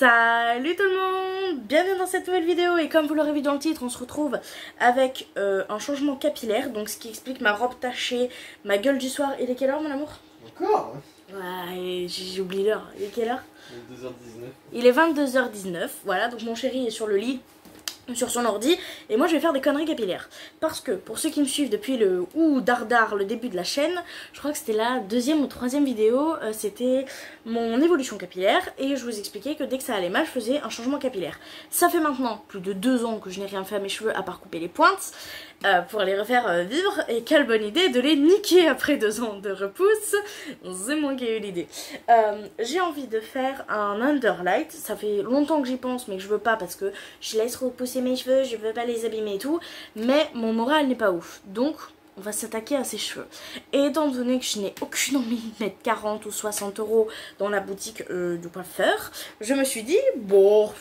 Salut tout le monde, bienvenue dans cette nouvelle vidéo et comme vous l'aurez vu dans le titre, on se retrouve avec un changement capillaire, donc ce qui explique ma robe tachée, ma gueule du soir. Il est quelle heure mon amour? Encore? Ouais, j'ai oublié l'heure. Il est quelle heure? 22h19. Il est 22h19, voilà, donc mon chéri est sur le lit, sur son ordi, et moi je vais faire des conneries capillaires. Parce que, pour ceux qui me suivent depuis le dardar, le début de la chaîne, je crois que c'était la deuxième ou troisième vidéo, c'était mon évolution capillaire, et je vous expliquais que dès que ça allait mal, je faisais un changement capillaire. Ça fait maintenant plus de 2 ans que je n'ai rien fait à mes cheveux, à part couper les pointes, pour les refaire vivre, et quelle bonne idée de les niquer après 2 ans de repousse. C'est moi qui ai eu l'idée. J'ai envie de faire un underlight, ça fait longtemps que j'y pense, mais que je veux pas parce que je laisse repousser mes cheveux, je veux pas les abîmer et tout, mais mon moral n'est pas ouf, donc on va s'attaquer à ses cheveux. Et étant donné que je n'ai aucune envie de mettre 40 ou 60 € dans la boutique du coiffeur, je me suis dit, bon,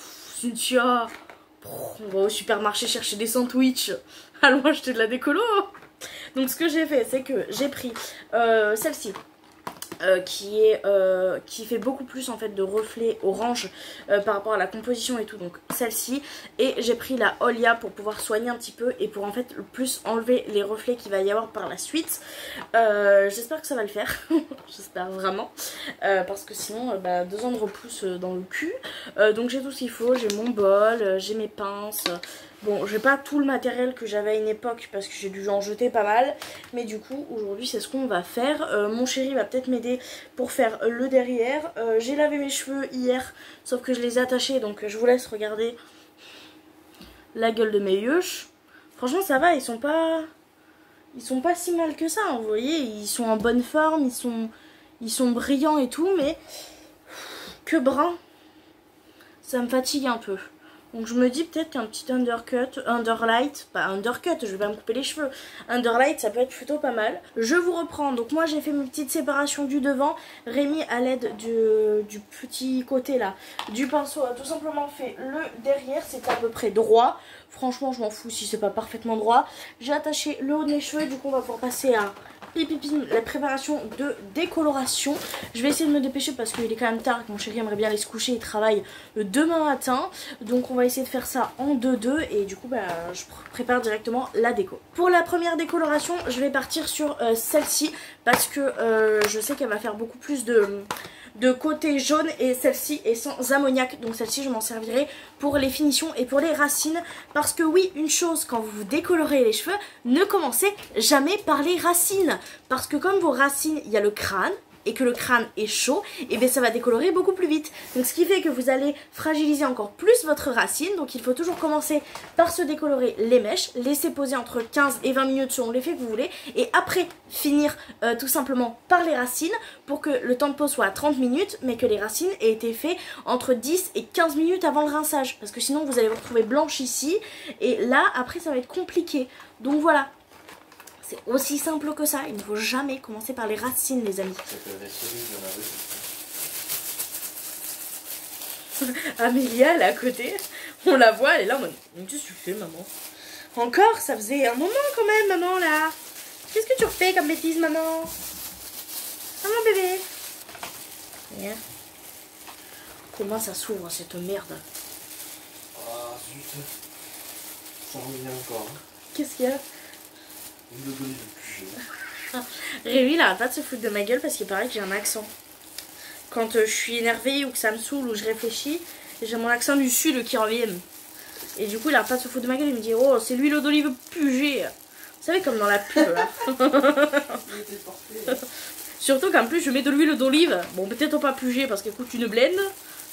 Cynthia, on va au supermarché chercher des sandwichs, allons acheter de la décolo. Donc ce que j'ai fait, c'est que j'ai pris celle-ci. Qui fait beaucoup plus en fait de reflets orange par rapport à la composition et tout, donc celle-ci, et j'ai pris la Olia pour pouvoir soigner un petit peu et pour en fait le plus enlever les reflets qu'il va y avoir par la suite. J'espère que ça va le faire. J'espère vraiment, parce que sinon 2 ans de repousse dans le cul. Donc j'ai tout ce qu'il faut, j'ai mon bol, j'ai mes pinces. Bon, j'ai pas tout le matériel que j'avais à une époque parce que j'ai dû en jeter pas mal. Mais du coup, aujourd'hui, c'est ce qu'on va faire. Mon chéri va peut-être m'aider pour faire le derrière. J'ai lavé mes cheveux hier, sauf que je les ai attachés. Donc je vous laisse regarder la gueule de mes yeux. Franchement, ça va, ils sont pas si mal que ça. Hein, vous voyez, ils sont en bonne forme, ils sont brillants et tout. Mais que brun, ça me fatigue un peu. Donc je me dis peut-être qu'un petit underlight, pas undercut, je vais pas me couper les cheveux, underlight ça peut être plutôt pas mal. Je vous reprends, donc moi j'ai fait mes petites séparations du devant, Rémi à l'aide du petit côté là, du pinceau a tout simplement fait le derrière, c'est à peu près droit. Franchement je m'en fous si c'est pas parfaitement droit. J'ai attaché le haut de mes cheveux et du coup on va pouvoir passer à la préparation de décoloration. Je vais essayer de me dépêcher parce qu'il est quand même tard, que mon chéri aimerait bien aller se coucher, il travaille demain matin. Donc on va essayer de faire ça en 2-2 et du coup je prépare directement la déco. Pour la première décoloration, je vais partir sur celle-ci parce que je sais qu'elle va faire beaucoup plus de côté jaune et celle-ci est sans ammoniac, donc celle-ci je m'en servirai pour les finitions et pour les racines, parce que oui, une chose, quand vous décolorez les cheveux, ne commencez jamais par les racines, parce que comme vos racines, il y a le crâne et que le crâne est chaud, et bien ça va décolorer beaucoup plus vite. Donc ce qui fait que vous allez fragiliser encore plus votre racine. Donc il faut toujours commencer par se décolorer les mèches, laisser poser entre 15 et 20 minutes selon l'effet que vous voulez, et après finir tout simplement par les racines pour que le temps de pause soit à 30 minutes, mais que les racines aient été faits entre 10 et 15 minutes avant le rinçage, parce que sinon vous allez vous retrouver blanche ici, et là après ça va être compliqué. Donc voilà. C'est aussi simple que ça, il ne faut jamais commencer par les racines les amis. Amélia elle est à côté, on la voit, elle est là en mode qu'est-ce que tu fais maman? Encore, ça faisait un moment quand même maman là. Qu'est-ce que tu refais comme bêtise maman? Maman bébé. Rien. Comment ça s'ouvre cette merde? Ah zut. Ça revient encore. Hein. Qu'est-ce qu'il y a? Rémi il arrête pas de se foutre de ma gueule parce qu'il paraît que j'ai un accent. Quand je suis énervée ou que ça me saoule ou je réfléchis, j'ai mon accent du sud qui revient. Et du coup il arrête pas de se foutre de ma gueule, il me dit oh c'est l'huile d'olive pugée. Vous savez comme dans la pub là. Surtout qu'en plus je mets de l'huile d'olive. Bon peut-être pas pugée parce qu'elle coûte une blende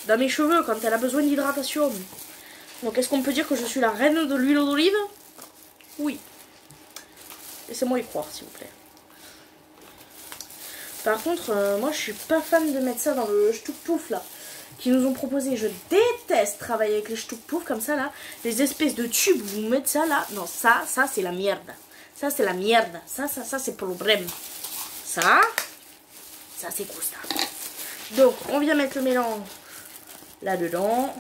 dans mes cheveux quand elle a besoin d'hydratation. Donc est-ce qu'on peut dire que je suis la reine de l'huile d'olive? Oui. Laissez-moi y croire s'il vous plaît. Par contre, moi je suis pas fan de mettre ça dans le Shtouk Pouf là qu'ils nous ont proposé. Je déteste travailler avec les Shtouk Pouf comme ça là. Les espèces de tubes, vous mettez ça là. Non, ça c'est la merde. Ça c'est la merde. Ça c'est problème. Ça c'est gusta. Donc on vient mettre le mélange là-dedans.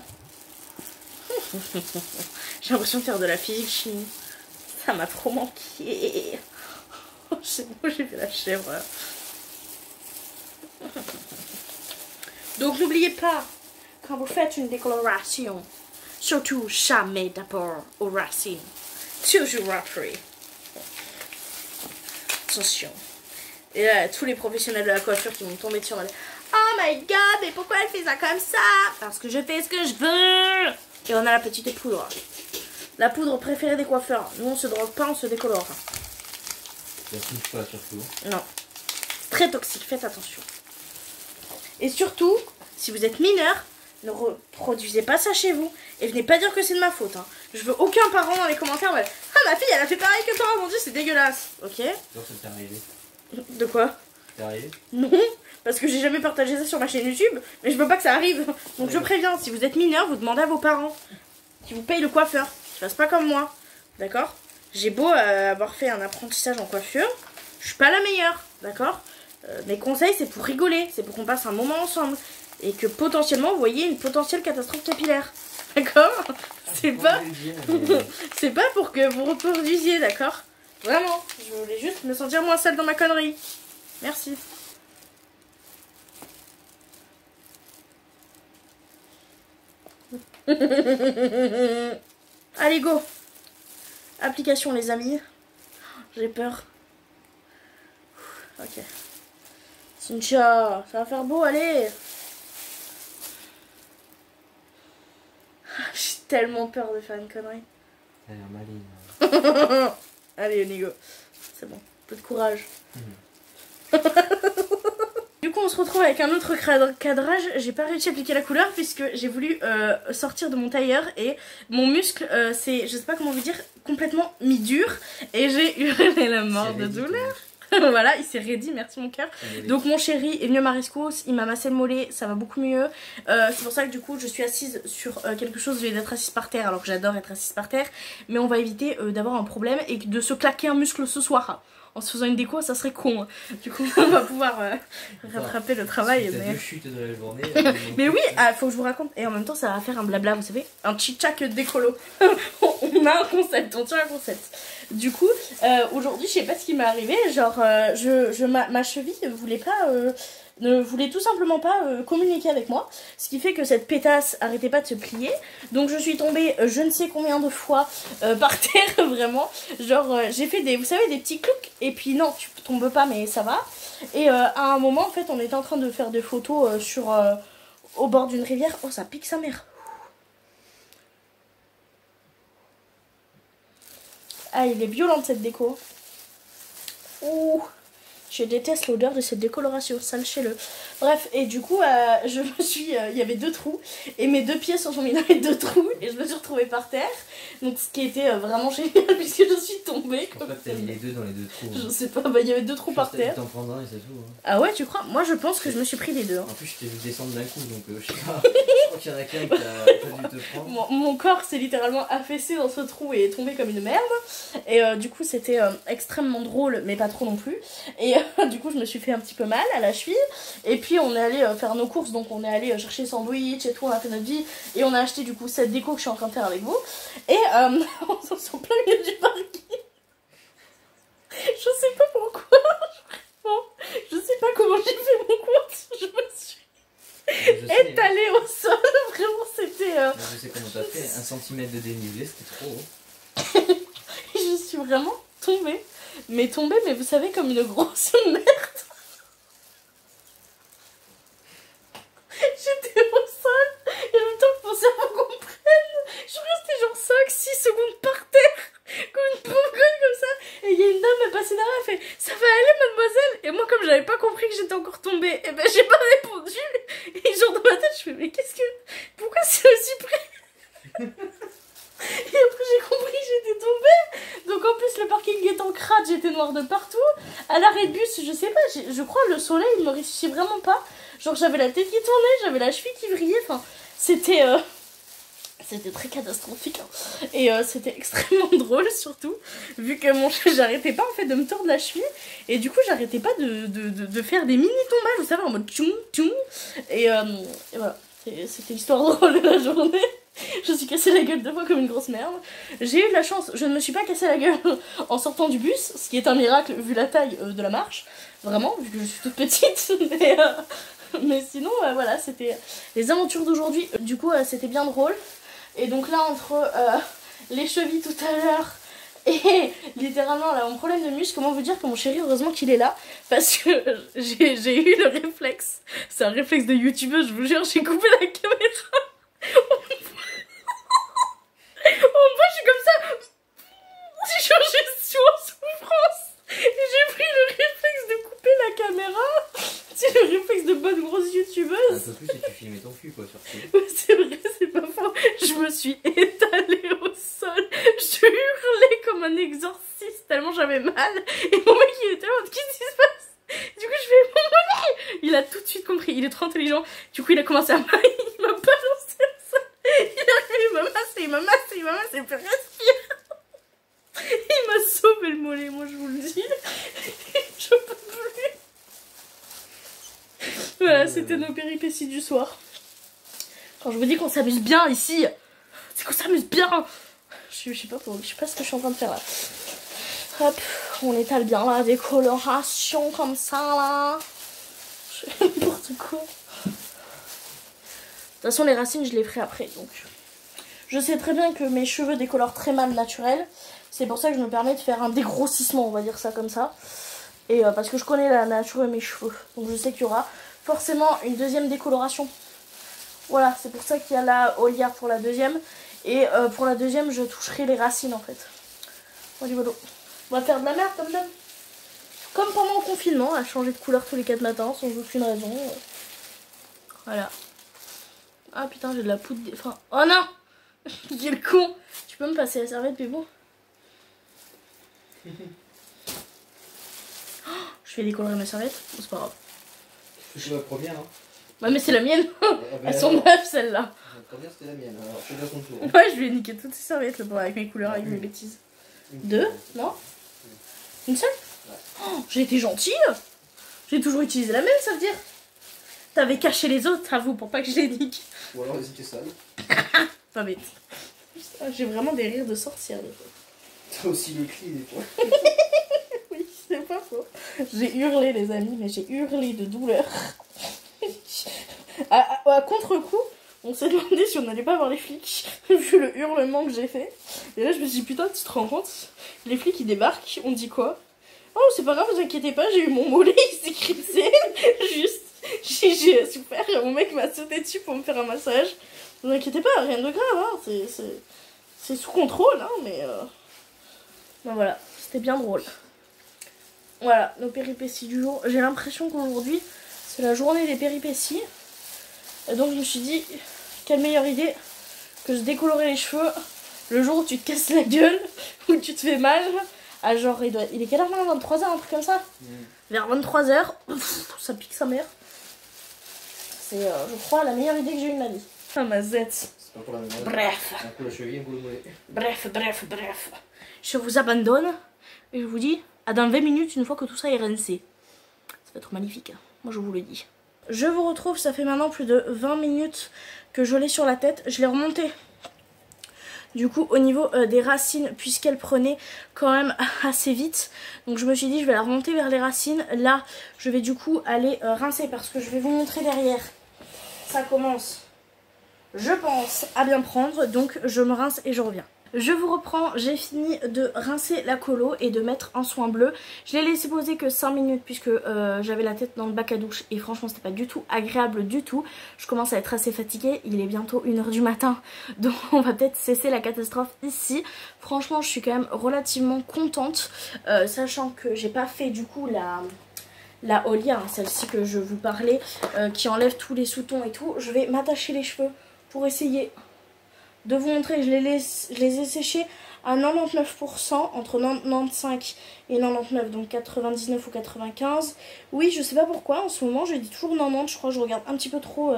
J'ai l'impression de faire de la physique chimie. Ça m'a trop manqué. Oh, c'est bon, j'ai fait la chèvre. Donc n'oubliez pas quand vous faites une décoloration, surtout jamais d'abord aux racines. Toujours après. Attention. Et là, tous les professionnels de la coiffure qui vont tomber dessus en mode oh my god, mais pourquoi elle fait ça comme ça? Parce que je fais ce que je veux. Et on a la petite poudre. La poudre préférée des coiffeurs. Nous on se drogue pas, on se décolore. Ça touche pas surtout. Non. C'est très toxique, faites attention. Et surtout, si vous êtes mineur, ne reproduisez pas ça chez vous. Et venez pas dire que c'est de ma faute. Hein. Je veux aucun parent dans les commentaires. Ouais. Ah, ma fille, elle a fait pareil que toi. Mon Dieu, c'est dégueulasse. Ok. Genre, ça t'est arrivé. De quoi? C'est arrivé? Non, parce que j'ai jamais partagé ça sur ma chaîne YouTube. Mais je veux pas que ça arrive. Donc je préviens, si vous êtes mineur, vous demandez à vos parents qui vous payent le coiffeur. Qui fassent pas comme moi. D'accord? J'ai beau avoir fait un apprentissage en coiffure. Je suis pas la meilleure. D'accord? Mes conseils, c'est pour rigoler. C'est pour qu'on passe un moment ensemble. Et que potentiellement, vous voyez une potentielle catastrophe capillaire. D'accord? C'est pas... c'est pas pour que vous reproduisiez, d'accord? Vraiment. Je voulais juste me sentir moins seule dans ma connerie. Merci. Allez, go. Application, les amis. J'ai peur. Ok. Cynthia, ça va faire beau, allez. J'ai tellement peur de faire une connerie. Elle a l'air maligne. Allez, Nigo. C'est bon. Un peu de courage. Du coup, on se retrouve avec un autre cadrage. J'ai pas réussi à appliquer la couleur puisque j'ai voulu sortir de mon tailleur et mon muscle, c'est, je sais pas comment vous dire, complètement mis dur. Et j'ai hurlé la mort de douleur. Voilà, il s'est raidi, merci mon cœur. Donc mon chéri est venu à ma rescousse, il m'a massé le mollet, ça va beaucoup mieux. C'est pour ça que du coup je suis assise sur quelque chose, je vais être assise par terre alors que j'adore être assise par terre. Mais on va éviter d'avoir un problème et de se claquer un muscle ce soir. En se faisant une déco, ça serait con. Du coup on va pouvoir rattraper le travail. Mais... deux chutes de la journée. Mais oui, faut que je vous raconte. Et en même temps ça va faire un blabla, vous savez, un chit-chat décolo. On a un concept, on tient un concept. Du coup, aujourd'hui, je sais pas ce qui m'est arrivé. Genre, ma cheville ne voulait tout simplement pas communiquer avec moi. Ce qui fait que cette pétasse arrêtait pas de se plier. Donc, je suis tombée je ne sais combien de fois par terre, vraiment. Genre, j'ai fait vous savez, des petits cloucs. Et puis, non, tu tombes pas, mais ça va. Et à un moment, en fait, on était en train de faire des photos au bord d'une rivière. Oh, ça pique sa mère. Ah, il est violent cette déco. Ouh, je déteste l'odeur de cette décoloration, sachez-le. Bref, et du coup, je me suis... il y avait 2 trous, et mes 2 pieds se sont mis dans les 2 trous, et je me suis retrouvée par terre. Donc ce qui était vraiment génial, puisque je suis tombée. Pourquoi t'as mis les 2 dans les 2 trous? Je sais pas, bah il y avait 2 trous par terre. Tu t'en prends un et c'est tout. Hein. Ah ouais, tu crois? Moi je pense que je me suis pris les 2. Hein. En plus, je t'ai vu descendre d'un coup, donc je sais pas. Je crois qu'il y en a qu'un qui a pas dû te prendre. Mon corps s'est littéralement affaissé dans ce trou et est tombé comme une merde. Et du coup, c'était extrêmement drôle, mais pas trop non plus. Et du coup, je me suis fait un petit peu mal à la cheville. Et puis, on est allé faire nos courses, donc on est allé chercher sandwich et tout, on a fait notre vie. Et on a acheté du coup cette déco que je suis en train de faire avec vous. Et on s'en sort plein milieu du parking. Je sais pas pourquoi. Je sais pas comment j'ai fait mon compte. Je me suis étalée au sol. Vraiment, c'était... Je sais comment t'as fait. 1 cm de dénivelé, c'était trop haut. Je suis vraiment tombée. Mais vous savez, comme une grosse merde. J'étais au sol. Et en même temps, je pensais à mon comprenne. Je suis restée genre 5-6 secondes par terre. Comme une pauvre conne comme ça. Et il y a une dame qui est passée derrière, elle fait ça va aller mademoiselle? Et moi comme j'avais pas compris que j'étais encore tombée, et ben j'ai pas répondu. Et genre dans ma tête je fais mais qu'est-ce que... Pourquoi c'est aussi près? Et après j'ai compris que j'étais tombée. Donc en plus le parking étant crade, j'étais noire de partout. À l'arrêt de bus, je sais pas, je crois le soleil il me réussit vraiment pas. Genre j'avais la tête qui tournait, j'avais la cheville qui vrillait, enfin c'était... C'était très catastrophique hein. Et c'était extrêmement drôle surtout vu que j'arrêtais pas en fait de me tordre la cheville et du coup j'arrêtais pas de faire des mini tombages, vous savez, en mode tchoum tchoum et voilà, c'était l'histoire drôle de la journée. Je me suis cassé la gueule 2 fois comme une grosse merde. J'ai eu de la chance, je ne me suis pas cassé la gueule en sortant du bus, ce qui est un miracle vu la taille de la marche, vraiment, vu que je suis toute petite. Mais Mais sinon, voilà, c'était les aventures d'aujourd'hui. Du coup, c'était bien drôle. Et donc là, entre les chevilles tout à l'heure et littéralement là, mon problème de muscle, comment vous dire que mon chéri, heureusement qu'il est là. Parce que j'ai eu le réflexe. C'est un réflexe de youtubeuse, je vous jure, j'ai coupé la caméra. En bas, je suis comme ça. Je suis en souffrance. Et j'ai pris le réflexe de couper la caméra. C'est le réflexe de bonne grosse youtubeuse. Un peu plus et tu filmais ton cul quoi sur C'est vrai, c'est pas faux. Je me suis étalée au sol. Je hurlais comme un exorciste tellement j'avais mal. Et mon mec il était là, qu'est-ce qui se passe? Du coup je fais mon mollet. Il a tout de suite compris, il est trop intelligent. Du coup il a commencé à il m'a balancé le sol. Il m'a massé, il fait respire. Il m'a sauvé le mollet, moi je vous le dis. Je peux plus. Voilà, c'était nos péripéties du soir. Quand je vous dis qu'on s'amuse bien ici, c'est qu'on s'amuse bien. Je sais pas ce que je suis en train de faire là. Hop, on étale bien la décoloration comme ça là. Je fais n'importe quoi. De toute façon, les racines, je les ferai après. Donc, je sais très bien que mes cheveux décolorent très mal naturel. C'est pour ça que je me permets de faire un dégrossissement, on va dire ça comme ça. Et parce que je connais la nature de mes cheveux. Donc je sais qu'il y aura forcément une deuxième décoloration. Voilà, c'est pour ça qu'il y a la Olia pour la deuxième. Et pour la deuxième, je toucherai les racines en fait. Voilà, voilà. On va faire de la merde comme d'hab. Comme pendant le confinement, à changer de couleur tous les 4 matins sans aucune raison. Voilà. Ah putain, j'ai de la poudre. Enfin, oh non. Quel con. Tu peux me passer la serviette, Bébou? Je vais décolorer ma serviette, c'est pas grave. C'est la première hein. Ouais mais c'est la mienne. Elles sont neuves celles-là. La première c'était la mienne, alors fais bien ton tour. Ouais, je lui ai niqué toutes ces serviettes le pauvre, avec mes couleurs, avec mes bêtises. Deux? Non? Une seule? Ouais. Oh, j'ai été gentille. J'ai toujours utilisé la même, ça veut dire. T'avais caché les autres, avoue, pour pas que je les nique. Ou alors les étaient sales. Pas bête. J'ai vraiment des rires de sorcière des fois. T'as aussi le cri des fois. Oui, c'est pas faux. J'ai hurlé les amis, mais j'ai hurlé de douleur. À contre-coup, on s'est demandé si on n'allait pas voir les flics, vu le hurlement que j'ai fait. Et là je me suis dit putain, tu te rends compte? Les flics ils débarquent, on dit quoi? Oh c'est pas grave, vous inquiétez pas, j'ai eu mon mollet, il s'est crissé. Juste, j'ai souffert, mon mec m'a sauté dessus pour me faire un massage. Vous inquiétez pas, rien de grave, hein. C'est sous contrôle, hein, mais... Ben voilà, c'était bien drôle. Voilà, nos péripéties du jour. J'ai l'impression qu'aujourd'hui, c'est la journée des péripéties. Et donc je me suis dit, quelle meilleure idée que de décolorer les cheveux le jour où tu te casses la gueule, où tu te fais mal. Ah genre, il est quelle heure maintenant? 23h, un truc comme ça. Vers 23h, ça pique sa mère. C'est, je crois, la meilleure idée que j'ai eue de ma vie. Ah ma zette. C'est pas pour la même raison. Bref. Un coup la cheville, un coup le mollet. Bref. Je vous abandonne et je vous dis à dans 20 minutes une fois que tout ça est rincé. Ça va être magnifique, hein. Moi je vous le dis. Je vous retrouve, ça fait maintenant plus de 20 minutes que je l'ai sur la tête. Je l'ai remontée du coup au niveau des racines puisqu'elle prenait quand même assez vite. Donc je me suis dit je vais la remonter vers les racines. Là je vais du coup aller rincer parce que je vais vous montrer derrière. Ça commence, je pense, à bien prendre. Donc je me rince et je reviens. Je vous reprends, j'ai fini de rincer la colo et de mettre un soin bleu. Je l'ai laissé poser que 5 minutes puisque j'avais la tête dans le bac à douche et franchement c'était pas du tout agréable du tout. Je commence à être assez fatiguée, il est bientôt 1 h du matin donc on va peut-être cesser la catastrophe ici. Franchement je suis quand même relativement contente sachant que j'ai pas fait du coup la Olia, hein, celle-ci que je vous parlais, qui enlève tous les sous-tons et tout. Je vais m'attacher les cheveux pour essayer de vous montrer. Je les ai séchés à 99%, entre 95 et 99, donc 99 ou 95. Oui, je sais pas pourquoi, en ce moment, je dis toujours 90, je crois que je regarde un petit peu trop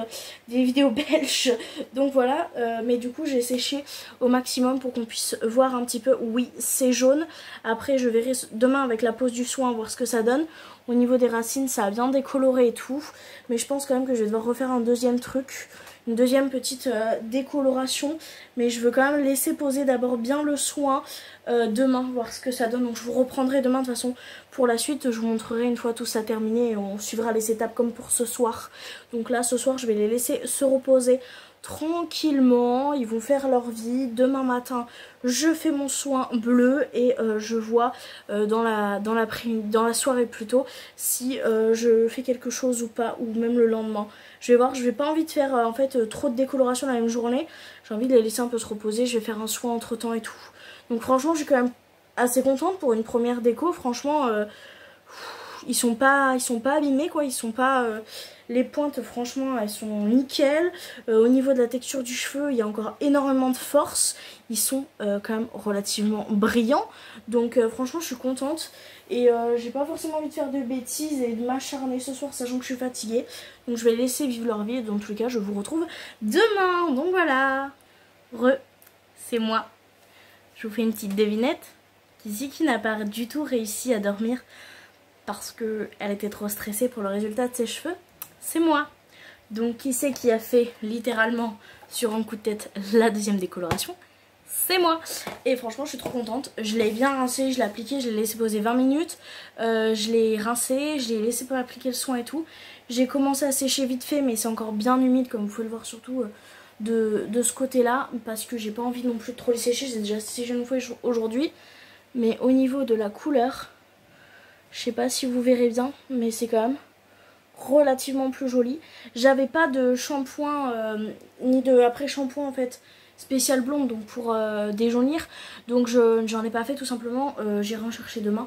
des vidéos belges. Donc voilà, mais du coup, j'ai séché au maximum pour qu'on puisse voir un petit peu. Oui, c'est jaune. Après, je verrai demain avec la pose du soin, voir ce que ça donne. Au niveau des racines, ça a bien décoloré et tout. Mais je pense quand même que je vais devoir refaire un deuxième truc, une deuxième petite décoloration. Mais je veux quand même laisser poser d'abord bien le soin demain, voir ce que ça donne. Donc je vous reprendrai demain de toute façon pour la suite. Je vous montrerai une fois tout ça terminé et on suivra les étapes comme pour ce soir. Donc là ce soir je vais les laisser se reposer tranquillement, ils vont faire leur vie. Demain matin je fais mon soin bleu et je vois dans la soirée plutôt si je fais quelque chose ou pas, ou même le lendemain. Je vais voir, je n'ai pas envie de faire en fait trop de décoloration la même journée. J'ai envie de les laisser un peu se reposer, je vais faire un soin entre temps et tout. Donc franchement je suis quand même assez contente pour une première déco. Franchement ils sont pas abîmés quoi, ils sont pas... les pointes franchement elles sont nickel. Au niveau de la texture du cheveu il y a encore énormément de force. Ils sont quand même relativement brillants. Donc franchement je suis contente. Et j'ai pas forcément envie de faire de bêtises et de m'acharner ce soir sachant que je suis fatiguée. Donc je vais laisser vivre leur vie et dans tous les cas je vous retrouve demain. Donc voilà. C'est moi. Je vous fais une petite devinette. Qui n'a pas du tout réussi à dormir parce qu'elle était trop stressée pour le résultat de ses cheveux? C'est moi. Donc qui c'est qui a fait littéralement sur un coup de tête la deuxième décoloration? C'est moi. Et franchement je suis trop contente. Je l'ai bien rincé, je l'ai appliqué, je l'ai laissé poser 20 minutes. Je l'ai rincé, je l'ai laissé pour appliquer le soin et tout. J'ai commencé à sécher vite fait mais c'est encore bien humide comme vous pouvez le voir surtout de ce côté là. Parce que j'ai pas envie non plus de trop les sécher. J'ai déjà séché une fois aujourd'hui. Mais au niveau de la couleur, je sais pas si vous verrez bien, mais c'est quand même relativement plus joli. J'avais pas de shampoing ni de après-shampoing en fait spécial blonde donc pour déjaunir. Donc j'en ai pas fait tout simplement. J'irai en chercher demain.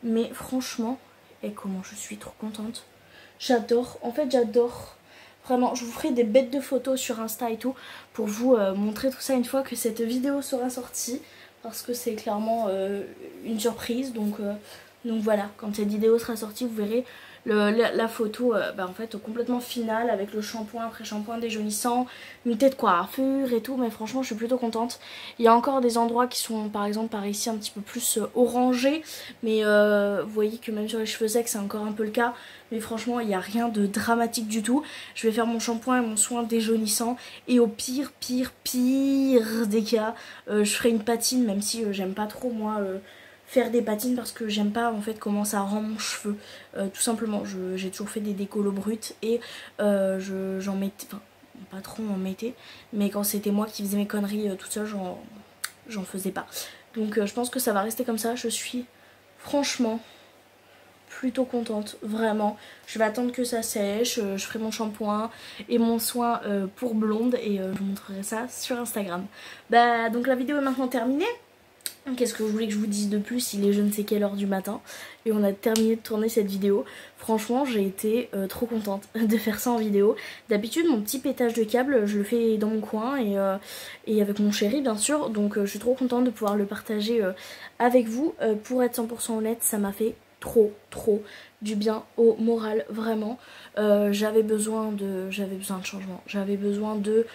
Mais franchement, et comment je suis trop contente. J'adore, en fait j'adore. Vraiment, je vous ferai des bêtes de photos sur Insta et tout pour vous montrer tout ça une fois que cette vidéo sera sortie. Parce que c'est clairement une surprise. Donc voilà, quand cette vidéo sera sortie, vous verrez la photo en fait complètement finale avec le shampoing, après shampoing déjaunissant, une tête coiffure et tout. Mais franchement je suis plutôt contente. Il y a encore des endroits qui sont par exemple par ici un petit peu plus orangés. Mais vous voyez que même sur les cheveux secs c'est encore un peu le cas. Mais franchement il n'y a rien de dramatique du tout. Je vais faire mon shampoing et mon soin déjaunissant. Et au pire des cas je ferai une patine. Même si j'aime pas trop moi faire des patines parce que j'aime pas en fait comment ça rend mon cheveu. Tout simplement j'ai toujours fait des décolos bruts et j'en mettais, enfin pas trop en mettais, mais quand c'était moi qui faisais mes conneries toute seule j'en faisais pas. Donc je pense que ça va rester comme ça. Je suis franchement plutôt contente, vraiment. Je vais attendre que ça sèche, je ferai mon shampoing et mon soin pour blonde et je vous montrerai ça sur Instagram. Donc la vidéo est maintenant terminée. Qu'est-ce que vous voulez que je vous dise de plus? Il est je ne sais quelle heure du matin et on a terminé de tourner cette vidéo. Franchement j'ai été trop contente de faire ça en vidéo. D'habitude mon petit pétage de câble je le fais dans mon coin et avec mon chéri bien sûr. Donc je suis trop contente de pouvoir le partager avec vous. Pour être 100% honnête, ça m'a fait trop du bien au moral, vraiment. J'avais besoin de changement, j'avais besoin de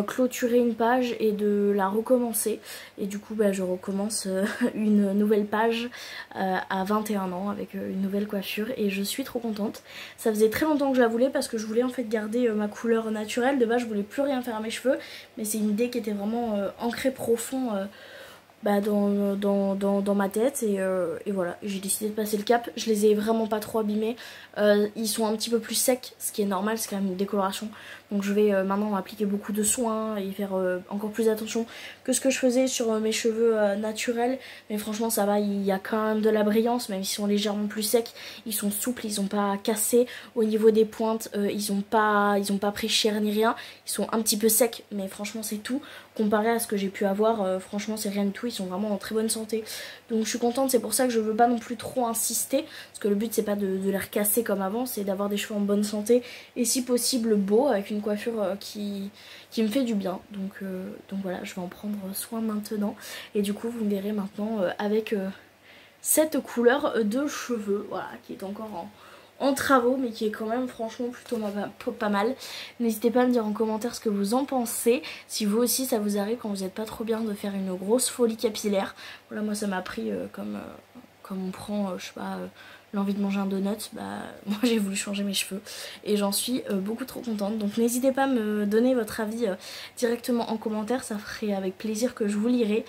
clôturer une page et de la recommencer. Et du coup je recommence une nouvelle page à 21 ans avec une nouvelle coiffure et je suis trop contente. Ça faisait très longtemps que je la voulais parce que je voulais en fait garder ma couleur naturelle. De base je voulais plus rien faire à mes cheveux, mais c'est une idée qui était vraiment ancrée profond dans ma tête et voilà, j'ai décidé de passer le cap. Je les ai vraiment pas trop abîmés, ils sont un petit peu plus secs, ce qui est normal, c'est quand même une décoloration. Donc je vais maintenant appliquer beaucoup de soins et faire encore plus attention que ce que je faisais sur mes cheveux naturels. Mais franchement ça va, il y a quand même de la brillance, même s'ils sont légèrement plus secs. Ils sont souples, ils ont pas cassé. Au niveau des pointes, ils ont pas pris cher ni rien. Ils sont un petit peu secs, mais franchement c'est tout. Comparé à ce que j'ai pu avoir, franchement c'est rien du tout. Ils sont vraiment en très bonne santé. Donc je suis contente, c'est pour ça que je veux pas non plus trop insister. Parce que le but c'est pas de les recasser comme avant, c'est d'avoir des cheveux en bonne santé. Et si possible beaux, avec une coiffure qui me fait du bien. Donc voilà, je vais en prendre soin maintenant. Et du coup vous me verrez maintenant avec cette couleur de cheveux, voilà, qui est encore en travaux, mais qui est quand même franchement plutôt pas mal. N'hésitez pas à me dire en commentaire ce que vous en pensez. Si vous aussi ça vous arrive quand vous n'êtes pas trop bien de faire une grosse folie capillaire. Voilà, moi ça m'a pris comme on prend, je sais pas, l'envie de manger un donut, bah moi j'ai voulu changer mes cheveux et j'en suis beaucoup trop contente. Donc n'hésitez pas à me donner votre avis directement en commentaire, ça ferait avec plaisir que je vous lirai.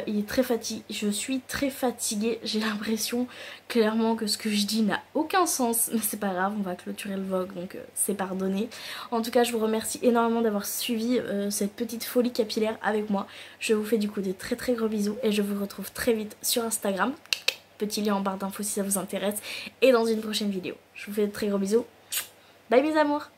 Il est très fatigué, je suis très fatiguée, j'ai l'impression clairement que ce que je dis n'a aucun sens, mais c'est pas grave, on va clôturer le vlog donc c'est pardonné. En tout cas je vous remercie énormément d'avoir suivi cette petite folie capillaire avec moi. Je vous fais du coup des très très gros bisous et je vous retrouve très vite sur Instagram. Petit lien en barre d'infos si ça vous intéresse et dans une prochaine vidéo. Je vous fais de très gros bisous. Bye mes amours.